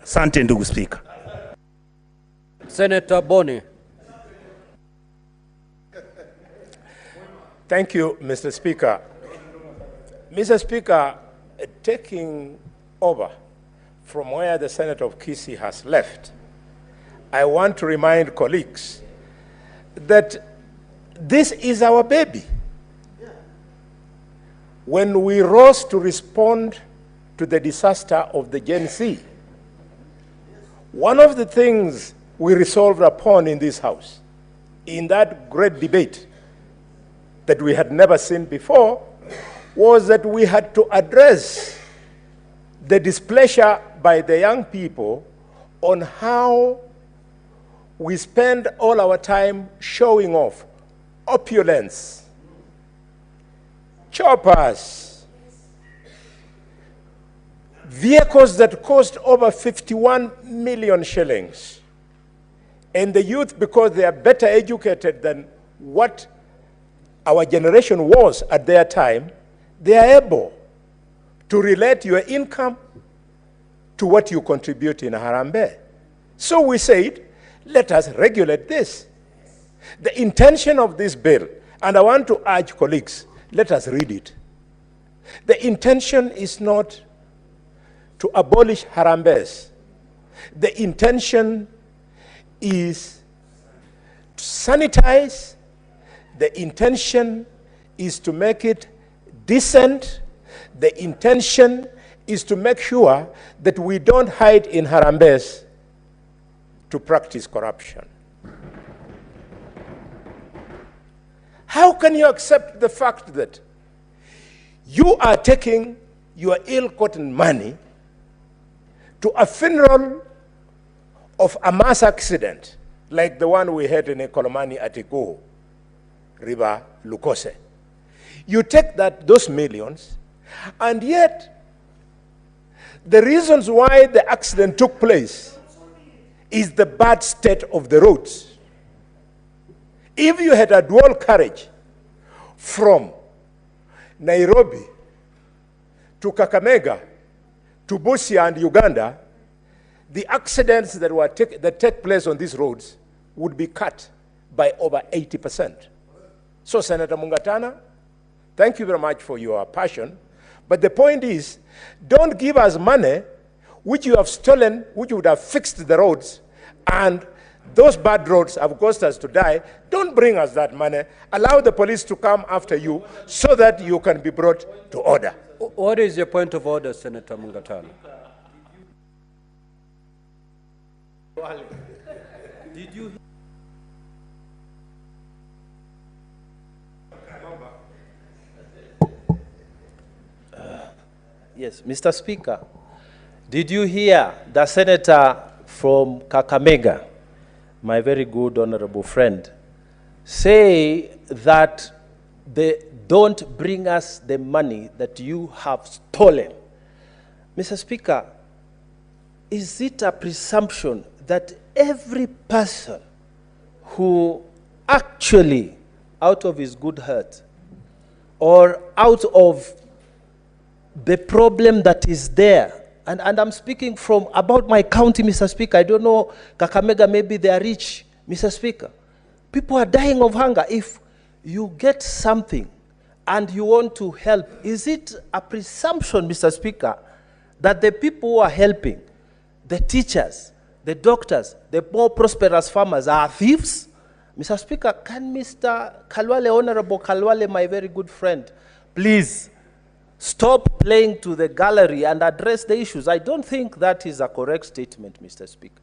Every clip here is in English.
Asante ndugu Speaker. Senator Boni. Thank you, Mr. Speaker. Mr. Speaker, taking over from where the Senator of Kisii has left, I want to remind colleagues that this is our baby. When we rose to respond to the disaster of the Gen Z, one of the things we resolved upon in this House, in that great debate that we had never seen before, was that we had to address the displeasure by the young people on how we spend all our time showing off opulence, choppers, vehicles that cost over 51 million shillings. And the youth, because they are better educated than what our generation was at their time, they are able to relate your income to what you contribute in Harambee. So we said, let us regulate this. The intention of this bill, and I want to urge colleagues, let us read it. The intention is not to abolish Harambees. The intention is to sanitize. The intention is to make it decent. The intention is to make sure that we don't hide in Harambees to practice corruption. How can you accept the fact that you are taking your ill-gotten money to a funeral of a mass accident like the one we had in Ekolomani at Iguhu River, Lukose? You take those millions, and yet the reasons why the accident took place is the bad state of the roads. If you had a dual carriage from Nairobi to Kakamega to Busia and Uganda, the accidents that take place on these roads would be cut by over 80%. So, Senator Mungatana, thank you very much for your passion. But the point is, don't give us money which you have stolen, which would have fixed the roads, and those bad roads have caused us to die. Don't bring us that money. Allow the police to come after you so that you can be brought to order. What is your point of order, Senator Mungatana? Did you? Yes, Mr. Speaker, did you hear the senator from Kakamega, my very good honorable friend, say that they don't bring us the money that you have stolen? Mr. Speaker, is it a presumption that every person who actually, out of his good heart, or out of the problem that is there, and I'm speaking from about my county, Mr. Speaker, I don't know, Kakamega, maybe they are rich, Mr. Speaker. People are dying of hunger. If you get something and you want to help, is it a presumption, Mr. Speaker, that the people who are helping, the teachers, the doctors, the more prosperous farmers are thieves? Mr. Speaker, can Mr. Khalwale, Honorable Khalwale, my very good friend, please stop playing to the gallery and address the issues? I don't think that is a correct statement, Mr. Speaker.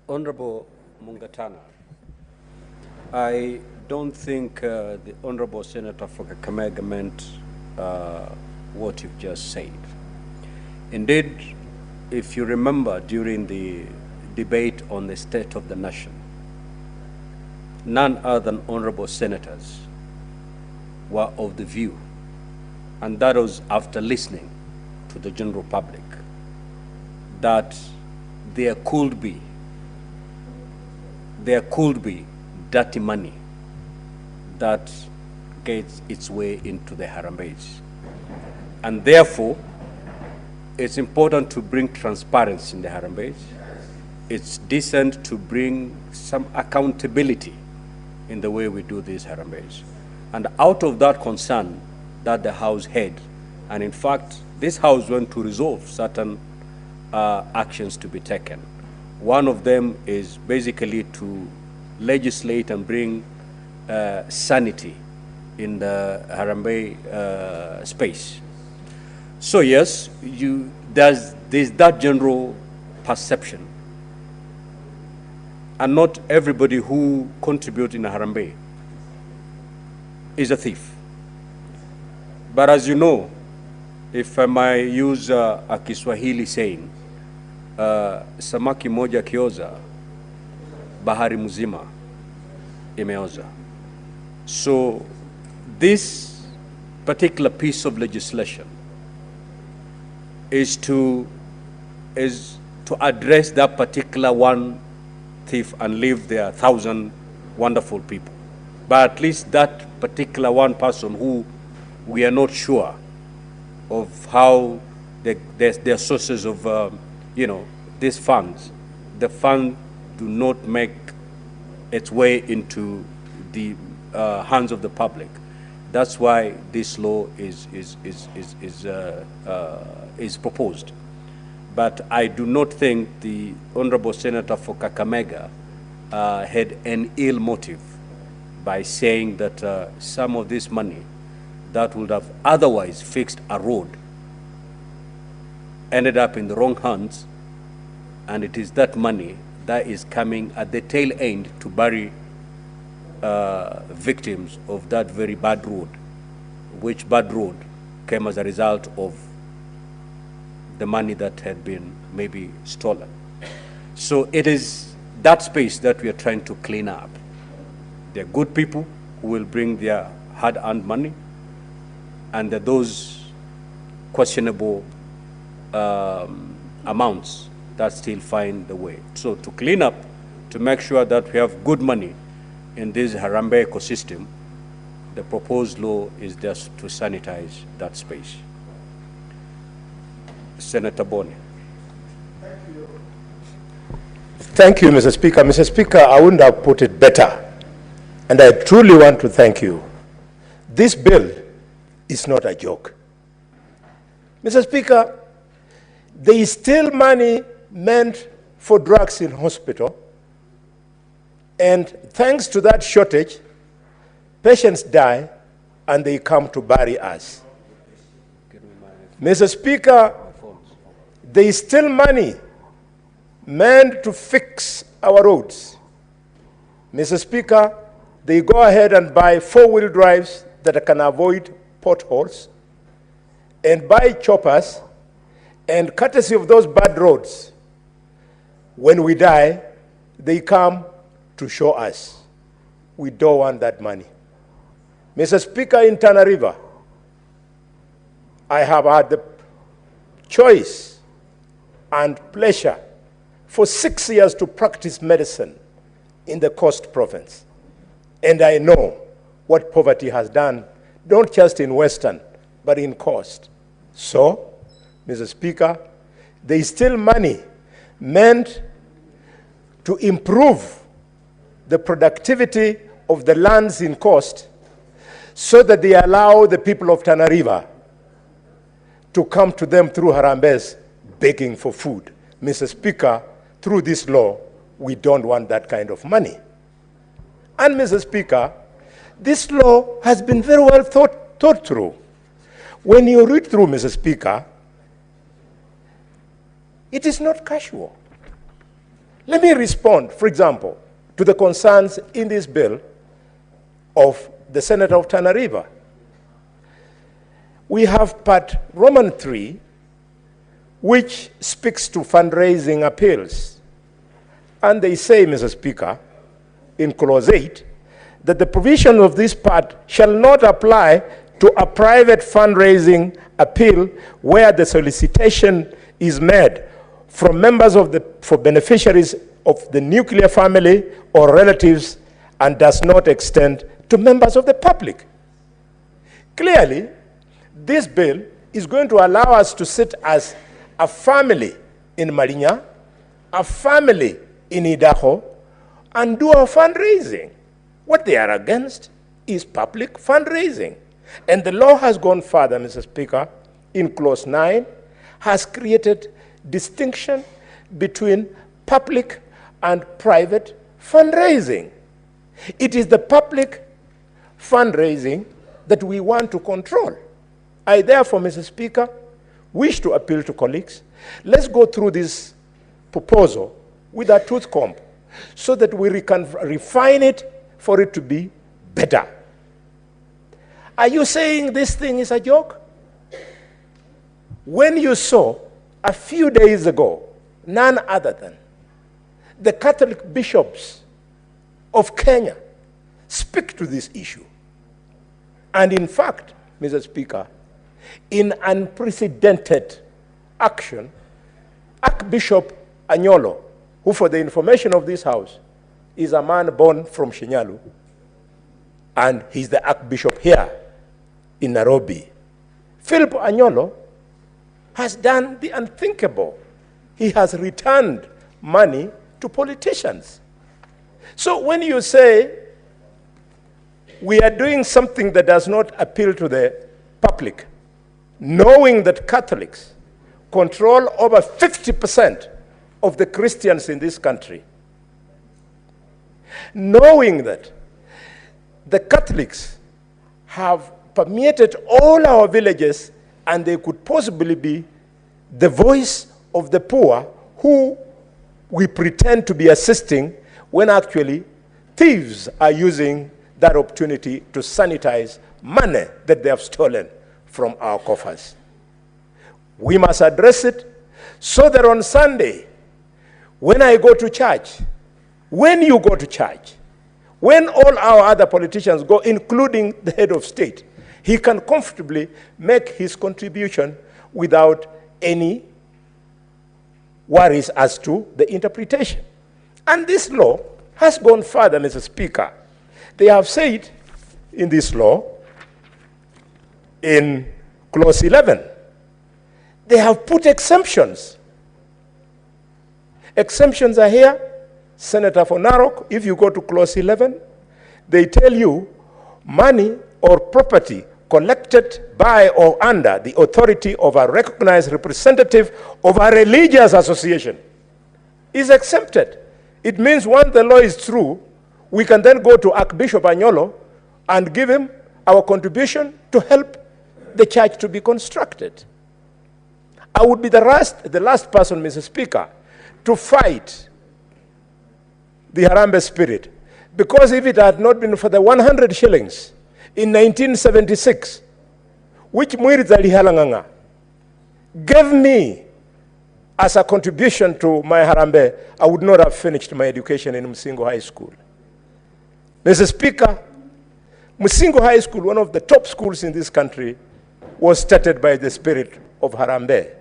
Honorable Mungatana, I don't think the Honorable Senator for Kakamega meant what you've just said. Indeed, if you remember during the debate on the state of the nation, none other than honorable senators were of the view, and that was after listening to the general public, that there could be dirty money that gets its way into the Harambees. And therefore, it's important to bring transparency in the Harambees. It's decent to bring some accountability in the way we do these Harambees. And out of that concern that the House had, and in fact, this House went to resolve certain actions to be taken. One of them is basically to legislate and bring sanity in the Harambee space. So yes, there's that general perception. And not everybody who contributes in a Harambee is a thief. But as you know, if I might use a Kiswahili saying, samaki moja kioza, bahari mzima imeoza. So this particular piece of legislation is to address that particular one thief and leave there 1,000 wonderful people. But at least that particular one person who we are not sure of how their sources of, these funds, the fund do not make its way into the hands of the public. That's why this law is proposed. But I do not think the Honorable Senator for Kakamega had an ill motive by saying that some of this money that would have otherwise fixed a road ended up in the wrong hands, and it is that money that is coming at the tail end to bury victims of that very bad road, which bad road came as a result of the money that had been maybe stolen. So it is that space that we are trying to clean up. There are good people who will bring their hard-earned money, and there are those questionable amounts that still find the way. So to clean up, to make sure that we have good money in this Harambee ecosystem, the proposed law is just to sanitize that space. Senator Boni. Thank you, Mr. Speaker. Mr. Speaker, I wouldn't have put it better, and I truly want to thank you. This bill is not a joke. Mr. Speaker, there is still money meant for drugs in hospital, and thanks to that shortage, patients die and they come to bury us. Mr. Speaker, there is still money meant to fix our roads. Mr. Speaker, they go ahead and buy four-wheel drives that can avoid potholes and buy choppers, and courtesy of those bad roads, when we die, they come to show us. We don't want that money. Mr. Speaker, in Tana River, I have had the choice and pleasure for 6 years to practice medicine in the Coast Province. And I know what poverty has done, not just in Western, but in Coast. So, Mr. Speaker, there is still money meant to improve the productivity of the lands in Coast so that they allow the people of Tana River to come to them through Harambees begging for food. Mr. Speaker, through this law, we don't want that kind of money. And Mr. Speaker, this law has been very well thought through. When you read through, Mr. Speaker, it is not casual. Let me respond, for example, to the concerns in this bill of the Senator of Tana River. We have Part Roman 3, which speaks to fundraising appeals. And they say, Mr. Speaker, in Clause 8, that the provision of this part shall not apply to a private fundraising appeal where the solicitation is made from members of for beneficiaries of the nuclear family or relatives and does not extend to members of the public. Clearly, this bill is going to allow us to sit as a family in Marinya, a family in Idaho, and do a fundraising. What they are against is public fundraising. And the law has gone further, Mr. Speaker, in Clause 9, has created distinction between public and private fundraising. It is the public fundraising that we want to control. I therefore, Mr. Speaker, wish to appeal to colleagues. Let's go through this proposal with a tooth comb so that we can refine it for it to be better. Are you saying this thing is a joke? When you saw a few days ago, none other than the Catholic bishops of Kenya speak to this issue. And in fact, Mr. Speaker, in unprecedented action, Archbishop Anyolo, who for the information of this House, is a man born from Shinyalu, and he's the Archbishop here in Nairobi. Philip Anyolo has done the unthinkable. He has returned money to politicians. So when you say we are doing something that does not appeal to the public, knowing that Catholics control over 50% of the Christians in this country, knowing that the Catholics have permeated all our villages and they could possibly be the voice of the poor who we pretend to be assisting when actually thieves are using that opportunity to sanitize money that they have stolen from our coffers. We must address it so that on Sunday, when I go to church, when you go to church, when all our other politicians go, including the head of state, he can comfortably make his contribution without any worries as to the interpretation. And this law has gone further, Mr. Speaker. They have said in this law, in Clause 11, they have put exemptions. Exemptions are here. Senator for Narok, if you go to Clause 11, they tell you money or property collected by or under the authority of a recognized representative of a religious association is exempted. It means once the law is through, we can then go to Archbishop Anyolo and give him our contribution to help the church to be constructed. I would be the last person, Mr. Speaker, to fight the Harambe spirit, because if it had not been for the 100 shillings in 1976, which Mwirizali Halanganga gave me as a contribution to my Harambe, I would not have finished my education in Musingo High School. Mr. Speaker, Musingo High School, one of the top schools in this country, was started by the spirit of Harambe.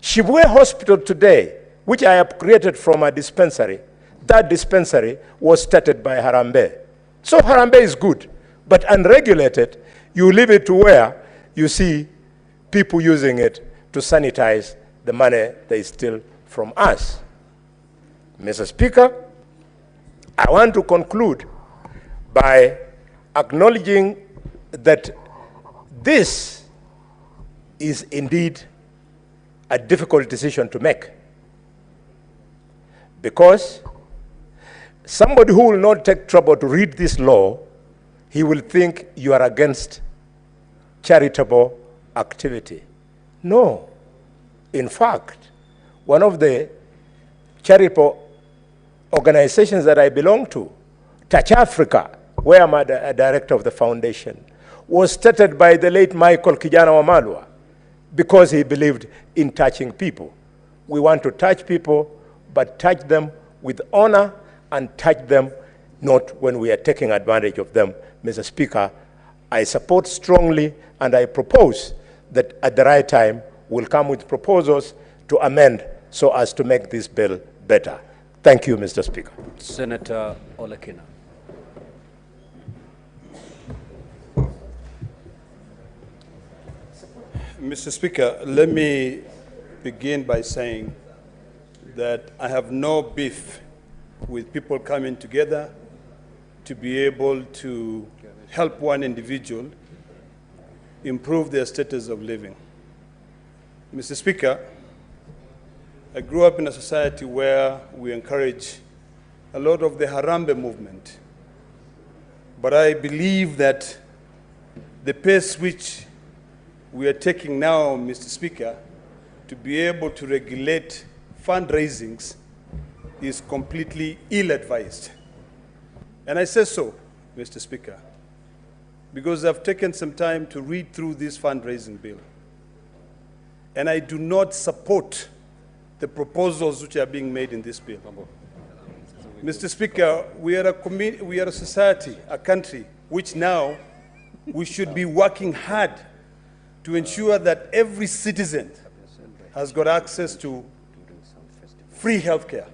Shibwe Hospital today, which I have created from a dispensary, that dispensary was started by Harambe. So Harambe is good, but unregulated, you leave it to where you see people using it to sanitize the money they steal from us. Mr. Speaker, I want to conclude by acknowledging that this is indeed a difficult decision to make, because somebody who will not take trouble to read this law, he will think you are against charitable activity. No. In fact, one of the charitable organizations that I belong to, Touch Africa, where I'm a director of the foundation, was started by the late Michael Kijana Wamalwa because he believed in touching people. We want to touch people, but touch them with honor and touch them not when we are taking advantage of them. Mr. Speaker, I support strongly and I propose that at the right time we'll come with proposals to amend so as to make this bill better. Thank you, Mr. Speaker. Senator Olekina. Mr. Speaker, let me begin by saying that I have no beef with people coming together to be able to help one individual improve their status of living. Mr. Speaker, I grew up in a society where we encourage a lot of the Harambe movement. But I believe that the pace which we are taking now, Mr. Speaker, to be able to regulate fundraisings is completely ill-advised. And I say so, Mr. Speaker, because I've taken some time to read through this fundraising bill. And I do not support the proposals which are being made in this bill. Mr. Speaker, we are a society, a country, which now we should be working hard to ensure that every citizen has got access to free health care.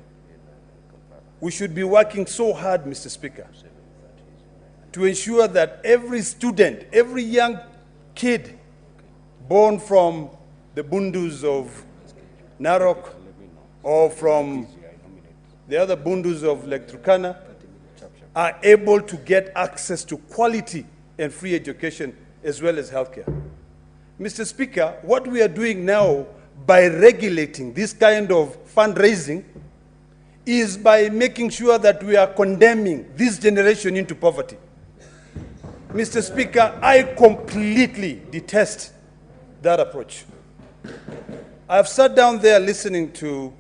We should be working so hard, Mr. Speaker, to ensure that every student, every young kid born from the Bundus of Narok or from the other Bundus of Lake Turkana are able to get access to quality and free education as well as healthcare. Mr. Speaker, what we are doing now by regulating this kind of fundraising is by making sure that we are condemning this generation into poverty. Mr. Speaker, I completely detest that approach. I've sat down there listening to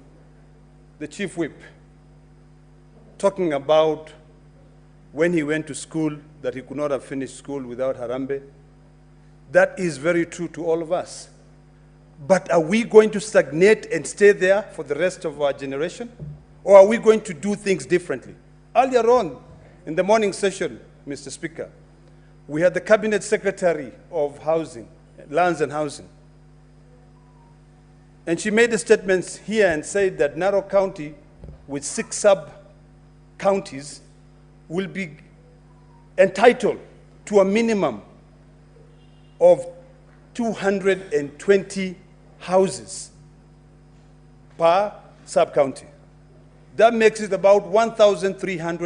the Chief Whip talking about when he went to school, that he could not have finished school without Harambe. That is very true to all of us. But are we going to stagnate and stay there for the rest of our generation? Or are we going to do things differently? Earlier on, in the morning session, Mr. Speaker, we had the Cabinet Secretary of Housing, Lands and Housing. And she made a statement here and said that Narok County, with 6 sub-counties, will be entitled to a minimum of 220 houses per sub-county. That makes it about 1,300